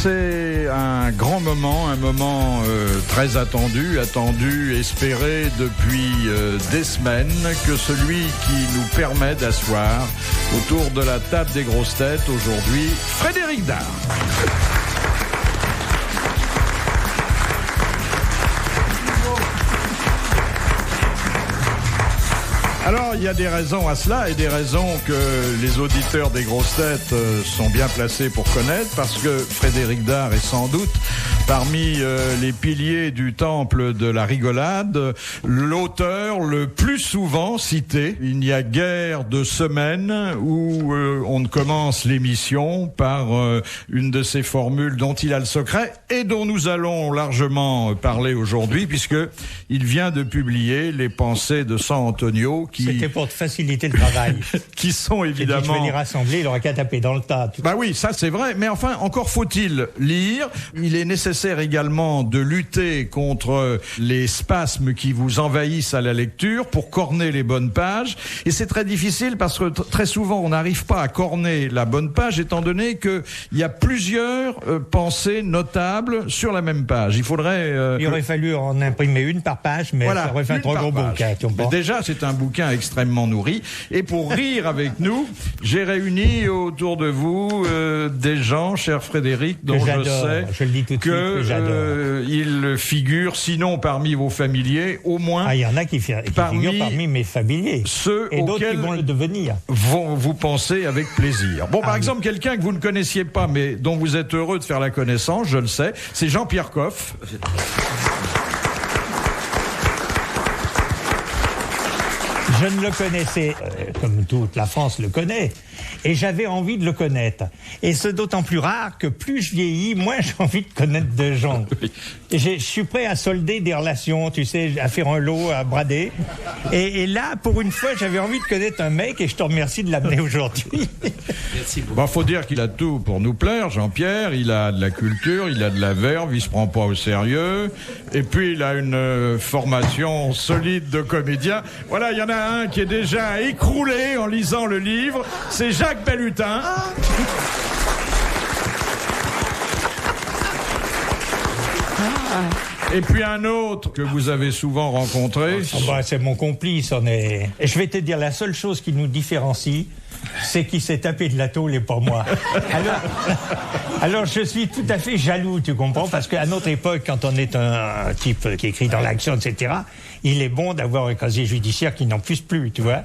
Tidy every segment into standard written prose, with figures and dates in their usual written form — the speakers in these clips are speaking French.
C'est un grand moment, un moment très attendu, espéré depuis des semaines, que celui qui nous permet d'asseoir autour de la table des grosses têtes aujourd'hui, Frédéric Dard. Alors, il y a des raisons à cela et des raisons que les auditeurs des grosses têtes sont bien placés pour connaître, parce que Frédéric Dard est sans doute parmi les piliers du temple de la rigolade, l'auteur le plus souvent cité. Il n'y a guère de semaine où on ne commence l'émission par une de ces formules dont il a le secret et dont nous allons largement parler aujourd'hui, puisque il vient de publier Les Pensées de San Antonio. C'était pour te faciliter le travail. Qui sont évidemment... Je vais les rassembler, il aura qu'à taper dans le tas. Bah oui, ça c'est vrai, mais enfin, encore faut-il lire. Il est nécessaire également de lutter contre les spasmes qui vous envahissent à la lecture pour corner les bonnes pages. Et c'est très difficile parce que très souvent, on n'arrive pas à corner la bonne page, étant donné qu'il y a plusieurs pensées notables sur la même page. Il aurait fallu en imprimer une par page, mais voilà, ça aurait fait un trop gros bouquin. Déjà, c'est un bouquin extrêmement nourri. Et pour rire avec nous, j'ai réuni autour de vous des gens, cher Frédéric, dont je sais qu'ils figurent, sinon parmi vos familiers, au moins... il y en a qui figurent parmi mes familiers. Ceux et d'autres qui vont le devenir. Vont vous penser avec plaisir. Bon, par exemple, quelqu'un que vous ne connaissiez pas, mais dont vous êtes heureux de faire la connaissance, je le sais, c'est Jean-Pierre Coff. Je ne le connaissais, comme toute la France le connaît, et j'avais envie de le connaître. Et c'est d'autant plus rare que plus je vieillis, moins j'ai envie de connaître de gens. Et je suis prêt à solder des relations, tu sais, à faire un lot, à brader. Et là, pour une fois, j'avais envie de connaître un mec, et je te remercie de l'amener aujourd'hui. Merci beaucoup. Bon, faut dire qu'il a tout pour nous plaire, Jean-Pierre. Il a de la culture, il a de la verve, il se prend pas au sérieux. Et puis, il a une formation solide de comédien. Voilà, il y en a un qui est déjà écroulé en lisant le livre, c'est Jacques Balutin. Et puis un autre que vous avez souvent rencontré. C'est mon complice, Et je vais te dire, la seule chose qui nous différencie, c'est qu'il s'est tapé de la tôle et pas moi. Alors je suis tout à fait jaloux, tu comprends, parce qu'à notre époque, quand on est un type qui écrit dans l'action, etc., il est bon d'avoir un casier judiciaire qui n'en puisse plus, tu vois.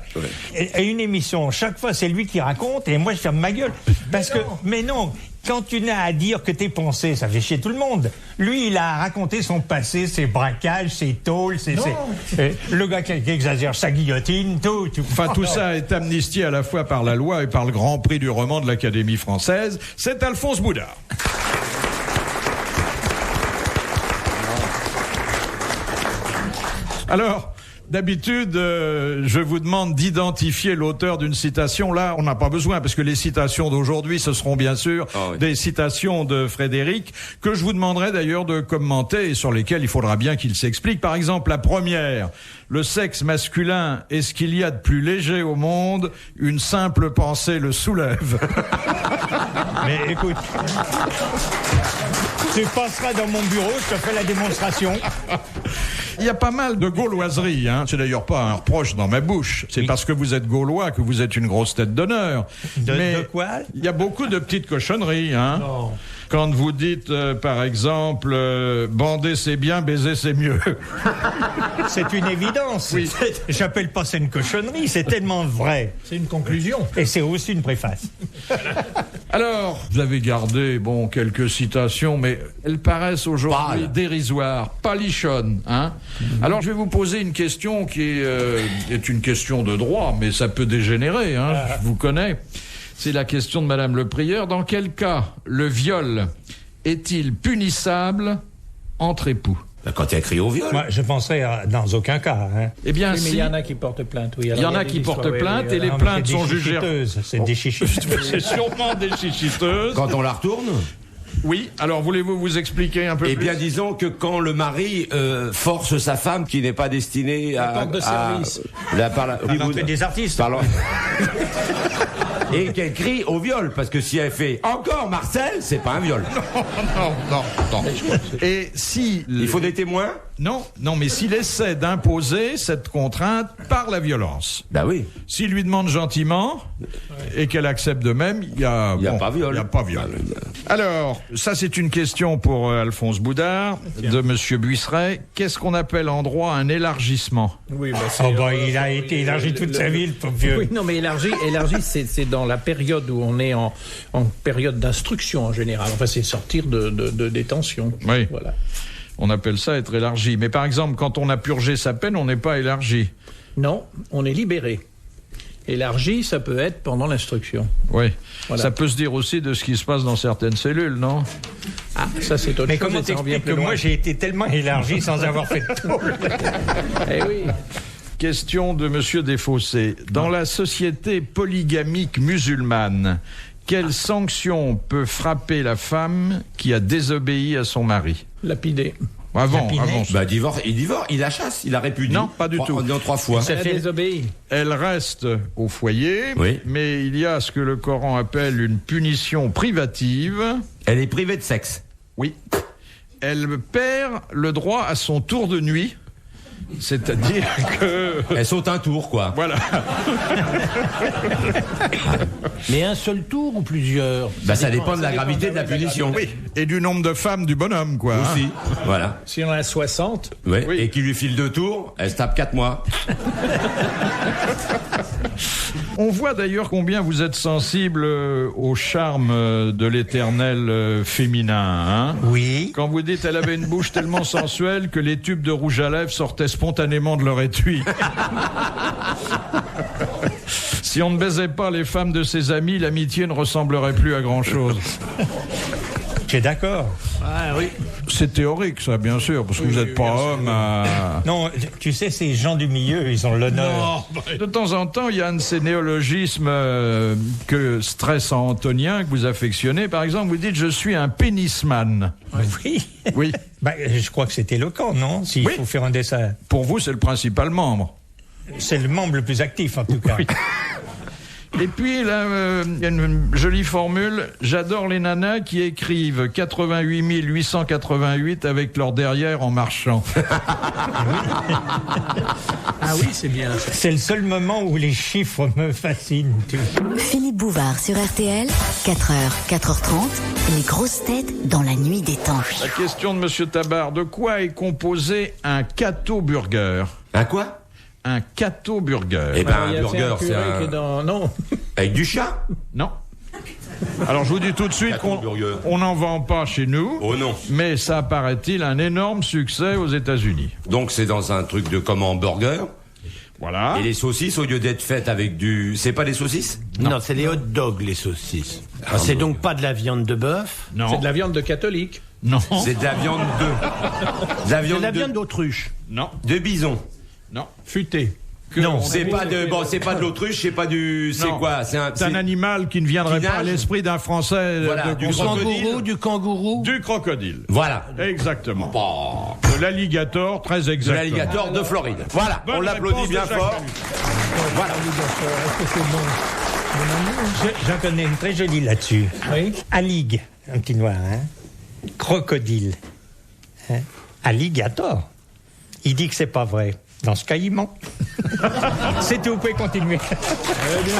Et une émission, chaque fois, c'est lui qui raconte, et moi je ferme ma gueule. Mais non, quand tu n'as à dire que tes pensées, ça fait chier tout le monde. Lui, il a raconté son passé, ses braquages, ses tôles, le gars qui exagère sa guillotine, tout. Enfin, tout ça est amnistié à la fois par la loi et par le Grand Prix du roman de l'Académie française. C'est Alphonse Boudard. Alors, d'habitude, je vous demande d'identifier l'auteur d'une citation. Là, on n'a pas besoin, parce que les citations d'aujourd'hui, ce seront bien sûr des citations de Frédéric, que je vous demanderai d'ailleurs de commenter et sur lesquelles il faudra bien qu'il s'explique. Par exemple, la première, le sexe masculin est ce qu'il y a de plus léger au monde, une simple pensée le soulève. Mais écoute, tu passeras dans mon bureau, je te fais la démonstration. Il y a pas mal de gauloiseries, hein. C'est d'ailleurs pas un reproche dans ma bouche. C'est parce que vous êtes gaulois que vous êtes une grosse tête d'honneur. De quoi ? Il y a beaucoup de petites cochonneries, hein. Non. Quand vous dites, par exemple, bander c'est bien, baiser c'est mieux. C'est une évidence. Oui. J'appelle pas ça une cochonnerie, c'est tellement vrai. C'est une conclusion. Et c'est aussi une préface. Alors, vous avez gardé, quelques citations, mais elles paraissent aujourd'hui dérisoires, palichonnes, hein. Alors, je vais vous poser une question qui est une question de droit, mais ça peut dégénérer, hein. Je vous connais. C'est la question de Madame le Prieur. Dans quel cas le viol est-il punissable entre époux ? Quand il y a crié au viol. Moi, je penserais dans aucun cas. Hein. Eh bien, oui, mais il y en a qui portent plainte. Oui. Il y en a qui portent plainte et les plaintes sont jugées. C'est des chichiteuses. C'est sûrement des chichiteuses. Quand on la retourne ? Oui, alors voulez-vous vous expliquer un peu plus ? Eh bien, disons que quand le mari force sa femme qui n'est pas destinée à... porte de service. Des artistes. et qu'elle crie au viol. Parce que si elle fait encore Marcel, c'est pas un viol. Non. Et si... Il faut des témoins? Non, mais s'il essaie d'imposer cette contrainte par la violence. Bah oui. S'il lui demande gentiment et qu'elle accepte de même, il y a pas viol. Il y a pas viol. Alors, ça c'est une question pour Alphonse Boudard de Monsieur Buisseret. Qu'est-ce qu'on appelle en droit un élargissement? Oui, il a été élargi toute sa vie, le pauvre vieux. Oui, non, mais élargi, c'est dans la période où on est en période d'instruction en général. Enfin, c'est sortir de détention. Oui. Voilà. On appelle ça être élargi. Mais par exemple, quand on a purgé sa peine, on n'est pas élargi. Non, on est libéré. Élargi, ça peut être pendant l'instruction. Oui. Voilà. Ça peut se dire aussi de ce qui se passe dans certaines cellules, non? Ah, ça c'est autre Mais chose. comment t'expliques que moi j'ai été tellement élargi sans avoir fait de tôle? Eh oui. Question de Monsieur Desfossés. Dans la société polygamique musulmane, quelle sanction peut frapper la femme qui a désobéi à son mari? Lapidé. Avant. Bah, il la chasse, il la répudie. Non, pas du tout. En 3 fois. Ça fait désobéi. Elle reste au foyer, Oui. mais il y a ce que le Coran appelle une punition privative. Elle est privée de sexe. Oui. Elle perd le droit à son tour de nuit. C'est-à-dire que... Elle saute un tour, quoi. Voilà. Mais un seul tour ou plusieurs? Bah, ça dépend de la gravité de la punition. Oui. Et du nombre de femmes du bonhomme, quoi. hein. Aussi. Voilà. Si on a 60, Ouais. Oui. Et qui lui file 2 tours, elle se tape 4 mois. On voit d'ailleurs combien vous êtes sensible au charme de l'éternel féminin. Hein. Oui. Quand vous dites elle avait une bouche tellement sensuelle que les tubes de rouge à lèvres sortaient spontanément de leur étui. Si on ne baisait pas les femmes de ses amis, l'amitié ne ressemblerait plus à grand-chose. Tu es d'accord? ah oui. C'est théorique, ça, bien sûr, parce que vous n'êtes pas homme à... Non, tu sais, ces gens du milieu, ils ont l'honneur. De temps en temps, il y a un de ces néologismes que stress antonien, que vous affectionnez. Par exemple, vous dites « je suis un pénisman Oui. ». Oui. Je crois que c'est éloquent, non? S'il Oui. faut faire un dessin. Pour vous, c'est le principal membre. C'est le membre le plus actif, en tout cas. Oui. Et puis, là, il y a une jolie formule. J'adore les nanas qui écrivent 88 888 avec leur derrière en marchant. Ah oui, c'est bien. Ça. C'est le seul moment où les chiffres me fascinent. Tu vois. Philippe Bouvard sur RTL, 4h, 4h30, les grosses têtes dans la nuit des temps. La question de Monsieur Tabar. De quoi est composé un Cato Burger? Un quoi? Un Cato Burger. Eh ben, Il y un a burger, un c'est curé qui est un... dans... Non. Avec du chat? Non. Alors, je vous dis tout de suite Cato Burger. qu'on n'en vend pas chez nous. Oh non. Mais ça paraît-il un énorme succès aux États-Unis. Donc c'est dans un truc de comme hamburger. Voilà. Et les saucisses, au lieu d'être faites avec du... C'est pas des saucisses? Non, c'est les hot dogs, les saucisses. C'est donc pas de la viande de bœuf, Non. C'est de la viande de catholique. Non. C'est de la viande de... De la c'est viande de la de... viande d'autruche. Non. de bison. Non. Futé. Non. C'est pas de... Bon, c'est pas de l'autruche, c'est pas du... C'est Non. quoi? C'est un... C'est un animal qui ne viendrait Qui pas à nage. l'esprit d'un Français. Voilà, de du crocodile. Du kangourou. Du crocodile. Voilà. Exactement. Bon. De l'alligator, très De exactement. l'alligator de Floride. Voilà, Bonne on l'applaudit réponse bien de Jacques fort. Lalu. Voilà. J'en connais une très jolie là-dessus. Oui. Alligue, un petit noir, hein. Crocodile. Hein? Alligator. Il dit que c'est pas vrai. Dans ce cas, il ment. C'est tout, vous pouvez continuer. Très bien.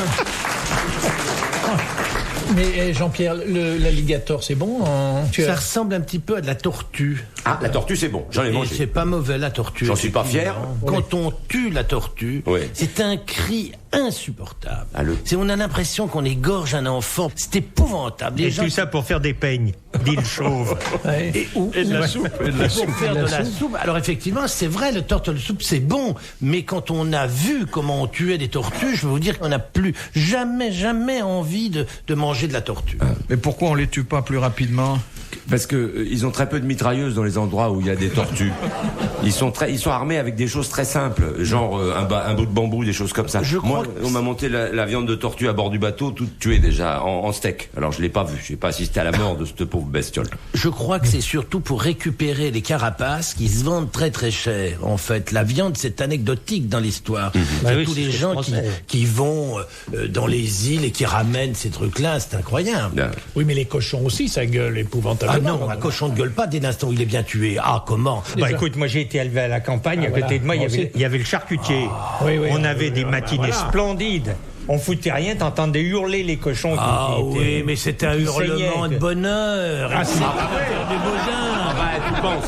Mais Jean-Pierre, l'alligator, c'est bon Ça ressemble un petit peu à de la tortue. Ah, la tortue, c'est bon. J'en ai Et mangé. c'est pas mauvais, la tortue. J'en suis pas fier. Quand on tue la tortue, Oui. c'est un cri insupportable. Ah, On a l'impression qu'on égorge un enfant. C'est épouvantable. Les Et gens tout ça pour faire des peignes, dit le chauve. Et de la soupe. Et de la soupe. pour faire de la soupe. Alors effectivement, c'est vrai, le turtle soup, c'est bon. Mais quand on a vu comment on tuait des tortues, je veux vous dire qu'on n'a plus jamais envie de manger de la tortue. Mais pourquoi on les tue pas plus rapidement? Parce que ils ont très peu de mitrailleuses dans les endroits où il y a des tortues. Ils sont armés avec des choses très simples, genre un bout de bambou, des choses comme ça. Moi, on m'a monté la viande de tortue à bord du bateau, toute tuée déjà, en steak. Alors je l'ai pas vu, j'ai pas assisté à la mort de cette pauvre bestiole. Je crois que c'est surtout pour récupérer les carapaces qui se vendent très très cher. En fait, la viande, c'est anecdotique dans l'histoire. Bah oui, tous les c'est gens qui vont dans les îles et qui ramènent ces trucs-là, c'est incroyable. Oui, mais les cochons aussi, ça gueule épouvantablement. Ah non, un cochon ne gueule pas dès l'instant où il est bien tué. Ah, comment? Bah écoute, moi j'ai été élevé à la campagne, à côté de moi, il y avait le charcutier. On avait des matinées splendides. On foutait rien, t'entendais hurler les cochons. Oui, mais c'était un hurlement de bonheur. Ah, c'est des beaux Tu penses,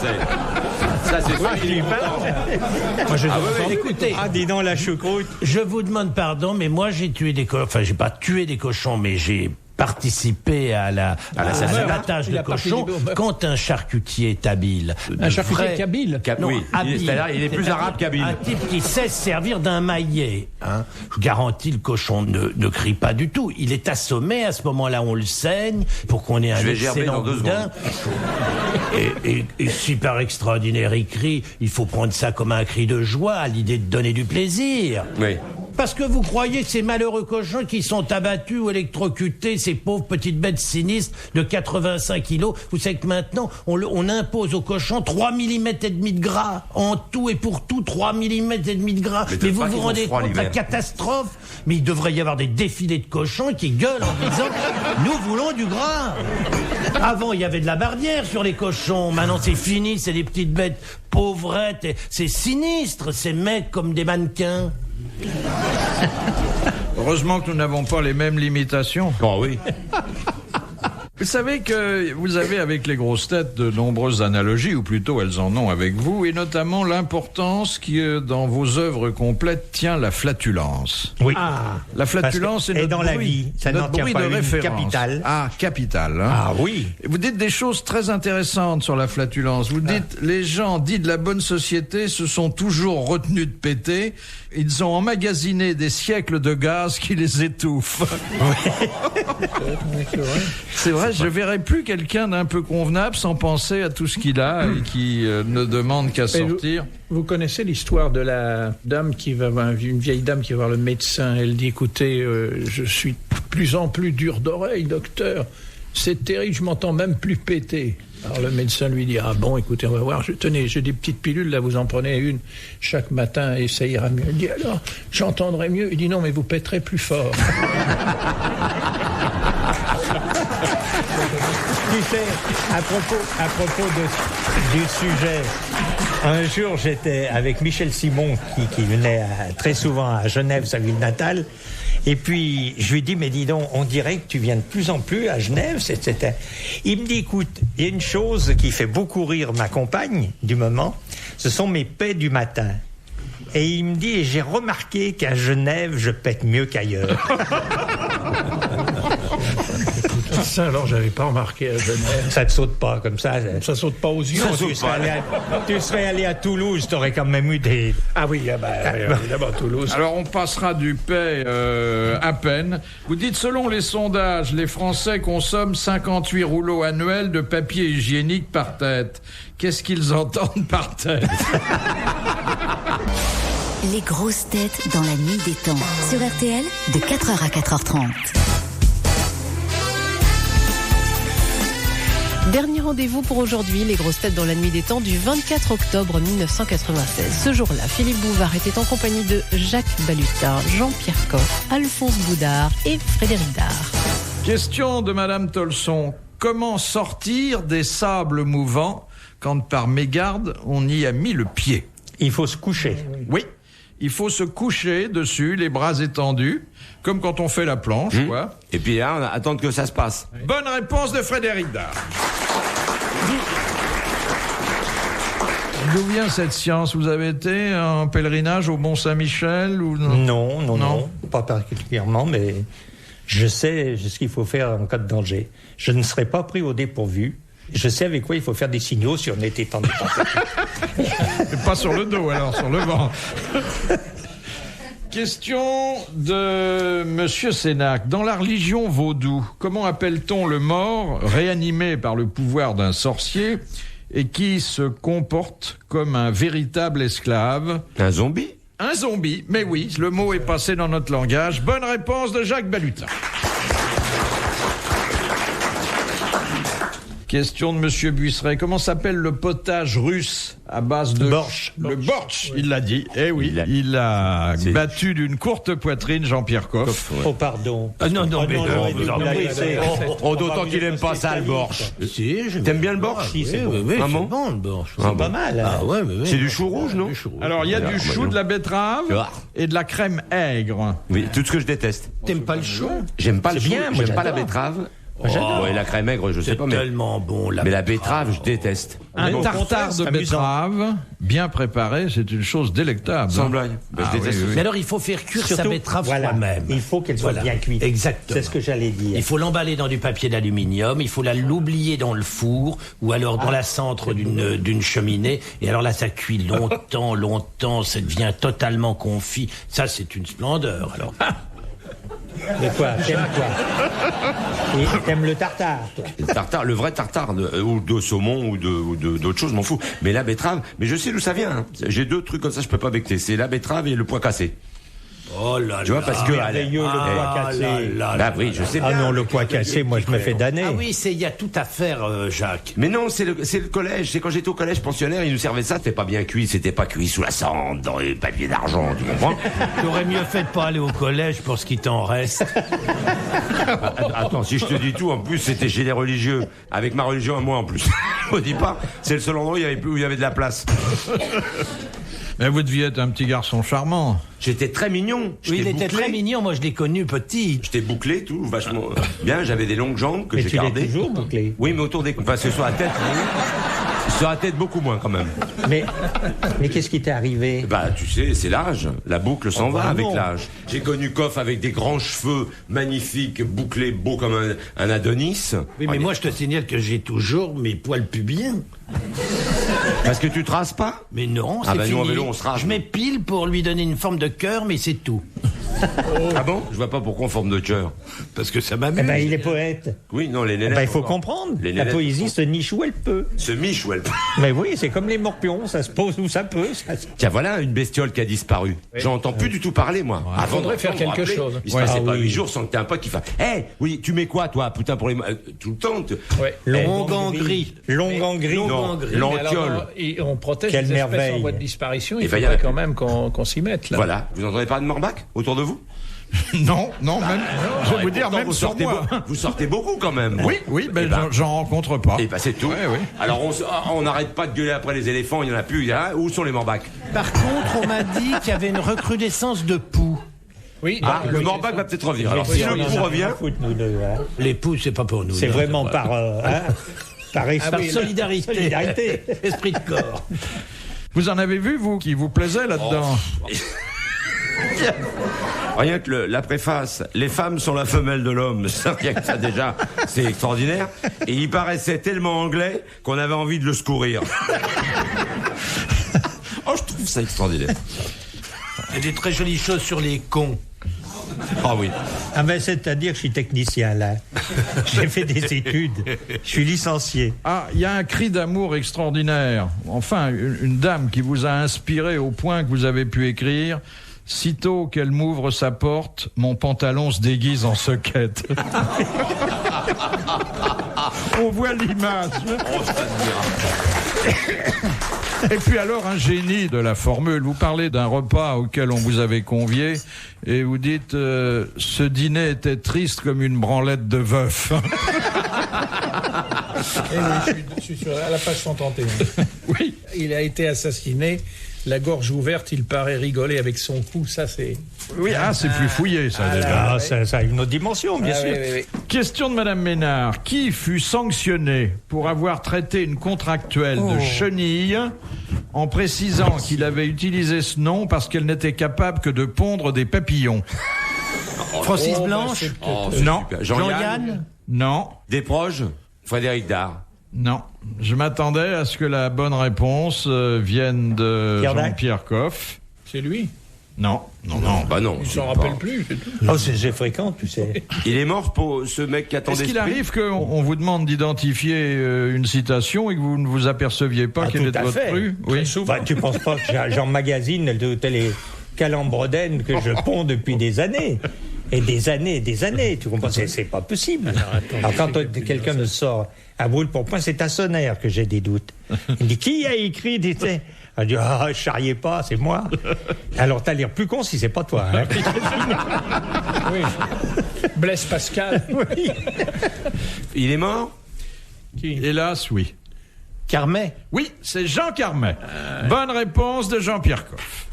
ça c'est Moi, je écoutez, dis donc la choucroute. je vous demande pardon, mais moi j'ai tué des cochons. Enfin, j'ai pas tué des cochons, mais j'ai participé à l'abattage de cochons quand un charcutier est habile. Un charcutier kabyle. Non, oui, habile. c'est-à-dire il est plus arabe qu'habile. Un type qui sait se servir d'un maillet. Hein. Je garantis, le cochon ne crie pas du tout. Il est assommé, à ce moment-là on le saigne pour qu'on ait un excellent boudin. Et super extraordinaire, il crie. Il faut prendre ça comme un cri de joie, à l'idée de donner du plaisir. Oui. Parce que vous croyez que ces malheureux cochons qui sont abattus ou électrocutés, ces pauvres petites bêtes sinistres de 85 kilos, vous savez que maintenant, on impose aux cochons 3 mm et demi de gras. En tout et pour tout, 3 mm et demi de gras. Mais vous vous rendez compte de la catastrophe? Mais il devrait y avoir des défilés de cochons qui gueulent en disant « Nous voulons du gras !» Avant, il y avait de la barrière sur les cochons. Maintenant, c'est fini, c'est des petites bêtes pauvrettes. C'est sinistre, ces mecs comme des mannequins. Heureusement que nous n'avons pas les mêmes limitations. Oh oui. Vous savez que vous avez avec les grosses têtes de nombreuses analogies, ou plutôt elles en ont avec vous, et notamment l'importance qui, dans vos œuvres complètes, tient la flatulence. Oui. La flatulence est notre dans la bruit, vie, ça n'en notre tient bruit pas de une référence. capitale. Ah, capitale. Hein. Ah oui. Vous dites des choses très intéressantes sur la flatulence. Vous dites, les gens dits de la bonne société se sont toujours retenus de péter. Ils ont emmagasiné des siècles de gaz qui les étouffent. C'est vrai, je verrai plus quelqu'un d'un peu convenable sans penser à tout ce qu'il a et qui ne demande qu'à sortir. Vous connaissez l'histoire de la dame qui va voir, une vieille dame qui va voir le médecin. Elle dit, écoutez, je suis de plus en plus dur d'oreille, docteur. C'est terrible, je m'entends même plus péter. Alors le médecin lui dit, ah bon, écoutez, on va voir, tenez, j'ai des petites pilules, là, vous en prenez une chaque matin et ça ira mieux. Elle dit, alors, j'entendrai mieux. Il dit, non, mais vous péterez plus fort. Tu sais, à propos du sujet, un jour j'étais avec Michel Simon qui venait très souvent à Genève, sa ville natale, et puis je lui dis, mais dis donc, on dirait que tu viens de plus en plus à Genève. Il me dit, écoute, il y a une chose qui fait beaucoup rire ma compagne du moment, ce sont mes paix du matin. Et il me dit, et j'ai remarqué qu'à Genève, je pète mieux qu'ailleurs. Ça, alors, j'avais pas remarqué à Genève. Ça te saute pas comme ça. Ça saute pas aux yeux. Tu serais allé à Toulouse, t'aurais quand même eu des... Ah oui, d'abord Toulouse. Alors on passera du paix à peine. Vous dites, selon les sondages, les Français consomment 58 rouleaux annuels de papier hygiénique par tête. Qu'est-ce qu'ils entendent par tête? Les grosses têtes dans la nuit des temps. Sur RTL, de 4h à 4h30. Dernier rendez-vous pour aujourd'hui, les grosses têtes dans la nuit des temps du 24 octobre 1996. Ce jour-là, Philippe Bouvard était en compagnie de Jacques Balutin, Jean-Pierre Coff, Alphonse Boudard et Frédéric Dard. Question de Madame Tolson. Comment sortir des sables mouvants quand par mégarde on y a mis le pied? Il faut se coucher. Oui. Il faut se coucher dessus, les bras étendus, comme quand on fait la planche, quoi. Et puis là, on va attendre que ça se passe. Bonne réponse de Frédéric Dard. D'où vient cette science? Vous avez été en pèlerinage au Mont-Saint-Michel ou non? Non, pas particulièrement, mais je sais ce qu'il faut faire en cas de danger. Je ne serai pas pris au dépourvu. Je sais avec quoi il faut faire des signaux si on était tendu par ça. Pas sur le dos, alors, sur le ventre. Question de Monsieur Sénac. Dans la religion vaudou, comment appelle-t-on le mort réanimé par le pouvoir d'un sorcier et qui se comporte comme un véritable esclave? Un zombie? Un zombie, mais oui, le mot est passé dans notre langage. Bonne réponse de Jacques Balutin. Question de Monsieur Buisseret. Comment s'appelle le potage russe à base de... Borsch. Le borsch, il l'a dit. Eh oui, il a battu d'une courte poitrine Jean-Pierre Coff. Oh, pardon. Non, D'autant qu'il aime pas ça, le borsch. Si, T'aimes bien le borsch? Oui, c'est bon, le borsch. C'est pas mal. Hein. Ah ouais, mais C'est du chou rouge, non? Alors, il y a du chou, de la betterave et de la crème aigre. Oui, tout ce que je déteste. T'aimes pas le chou? J'aime pas le chou, bien, moi, j'aime pas la j'adore. betterave. J'adore. Et la crème aigre, je sais pas, mais Tellement bon, mais la betterave, je déteste. Un au tartare contraire, de c'est amusant. betterave, bien préparé, c'est une chose délectable. Sans blague. Je déteste. Mais alors, il faut faire cuire sa Surtout, betterave voilà, soi-même. il faut qu'elle soit bien cuite. Exactement. C'est ce que j'allais dire. Il faut l'emballer dans du papier d'aluminium, il faut l'oublier dans le four ou alors dans la centre d'une cheminée. Et alors là, ça cuit longtemps, ça devient totalement confit. Ça, c'est une splendeur. Alors, Mais quoi? T'aimes quoi? Et t'aimes le tartare, toi? Le tartare, le vrai tartare, ou de saumon, ou d'autres choses, m'en fous. Mais la betterave, mais je sais d'où ça vient. Hein. J'ai 2 trucs comme ça, je peux pas becter. C'est la betterave et le pois cassé. oh là là. Tu vois, parce que... merveilleux, le pois cassé. Bah oui, je sais bien. Ah non, le pois cassé, moi je me fais damner. Ah oui, il y a tout à faire, Jacques. Mais non, c'est le collège. C'est quand j'étais au collège pensionnaire, ils nous servaient ça. C'était pas bien cuit, c'était pas cuit sous la cendre, dans les papiers d'argent, tu comprends? T'aurais mieux fait de pas aller au collège pour ce qui t'en reste. Attends, si je te dis tout, en plus, c'était chez les religieux. Avec ma religion à moi, en plus. Je me dis pas, c'est le seul endroit où il y avait de la place. Mais vous deviez être un petit garçon charmant. J'étais très mignon. Oui, il J'étais était bouclé. très mignon, moi je l'ai connu petit. J'étais bouclé, tout, vachement bien. J'avais des longues jambes que Mais j'ai tu l'es gardées. toujours bouclé. Oui, mais autour des... Parce que sur la tête, oui. Sur la tête, beaucoup moins, quand même. Mais qu'est-ce qui t'est arrivé? Bah, tu sais, c'est l'âge. La boucle s'en va bah avec non. l'âge. J'ai connu Coff avec des grands cheveux magnifiques, bouclés, beaux comme un Adonis. Oui, mais moi je te signale que j'ai toujours mes poils pubiens. Parce que tu te rases pas? Mais non, Ah c'est bah nous, fini. en vélo, on se rase. Je m'épile pour lui donner une forme de cœur, mais c'est tout. Ah bon? Je vois pas pourquoi on forme de cœur. Parce que ça Eh m'amuse. ben, il est poète. Oui, non, les Eh nénettes. ben, il faut encore. comprendre. Les La nénettes, poésie se niche où elle peut. Ce miche ou elle... Mais oui, c'est comme les morpions, ça se pose où ça peut. Tiens, voilà une bestiole qui a disparu. J'entends plus du tout parler, moi. Il faudrait faire quelque chose. Il se passait Ah pas oui. 8 jours sans que t'aies un pote qui fasse oui, tu mets quoi, toi, putain, pour les... tout le temps Ouais. Longue en gris. Longue en gris. Non, Mais alors, l'antiole. et on protège Quelle les espèces merveille. en voie de disparition. Et Il ben, y faudrait a- quand même qu'on s'y mette là. Voilà. Vous entendez parler de Morbac autour de vous? Non, même, je vais vous dire, Pourtant, même vous sur sortez moi. Vous sortez beaucoup, quand même. Oui, mais Eh ben. j'en rencontre pas. Et bah, c'est tout. Ouais, oui. Alors, on n'arrête pas de gueuler après les éléphants, il y en a plus. Où sont les Morbacs? Par contre, on m'a dit qu'il y avait une recrudescence de poux. Oui. Ah, donc, le oui, Morbac va peut-être revenir. Alors, Oui, si on le en pou a revient... rien à foutre, nous deux, hein. Les poux, c'est pas pour nous. C'est non, vraiment c'est pas- par Par oui, solidarité. solidarité. Esprit de corps. Vous en avez vu, vous, qui vous plaisait là-dedans? Rien que la préface, les femmes sont la femelle de l'homme, rien que ça déjà, c'est extraordinaire. Et il paraissait tellement anglais qu'on avait envie de le secourir. Oh, je trouve ça extraordinaire. Il y a des très jolies choses sur les cons. Ah oui. Ah ben, c'est-à-dire que je suis technicien, là. J'ai fait des études. Je suis licencié. Ah, il y a un cri d'amour extraordinaire. Enfin, une dame qui vous a inspiré au point que vous avez pu écrire « Sitôt qu'elle m'ouvre sa porte, mon pantalon se déguise en soquette. » On voit l'image. Et puis alors, un génie de la formule. Vous parlez d'un repas auquel on vous avait convié et vous dites ce dîner était triste comme une branlette de veuf. Eh oui, je suis à la page 131. Oui. Il a été assassiné, la gorge ouverte, il paraît rigoler avec son cou. Ça, c'est. Oui, c'est plus fouillé, ça, déjà. Ah, ça a une autre dimension, bien Ah, sûr. oui. Question de Madame Ménard. Qui fut sanctionné pour avoir traité une contractuelle de chenille en précisant qu'il avait utilisé ce nom parce qu'elle n'était capable que de pondre des papillons? Francis Blanche. C'est Non. super. Jean-Yann. Non, Desproges, Frédéric Dard. non. Je m'attendais à ce que la bonne réponse vienne de Pierre Dac. Jean-Pierre Coff. C'est lui. Non. Bah non. Il s'en rappelle plus, c'est tout. Oh, c'est fréquent, tu sais. Il est mort pour ce mec qui attendait. Est-ce qu'il arrive qu'on vous demande d'identifier une citation et que vous ne vous aperceviez pas qu'elle est de votre cru? Oui. Bah, tu penses pas que j'emmagasine toutes les calembredaines que je ponds depuis des années? Et des années, tu comprends? C'est pas possible. Alors quand quelqu'un me sort à brûle pour point, c'est ta sonnaire que j'ai des doutes. Il me dit, qui a écrit? Je dis, charriez pas, c'est moi. Alors t'as l'air plus con si c'est pas toi. Hein. Oui. Blaise Pascal. Oui. Il est mort? Hélas, oui. Carmet. Oui, c'est Jean Carmet. Bonne réponse de Jean-Pierre Coff.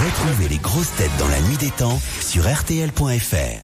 Retrouvez les grosses têtes dans la nuit des temps sur RTL.fr.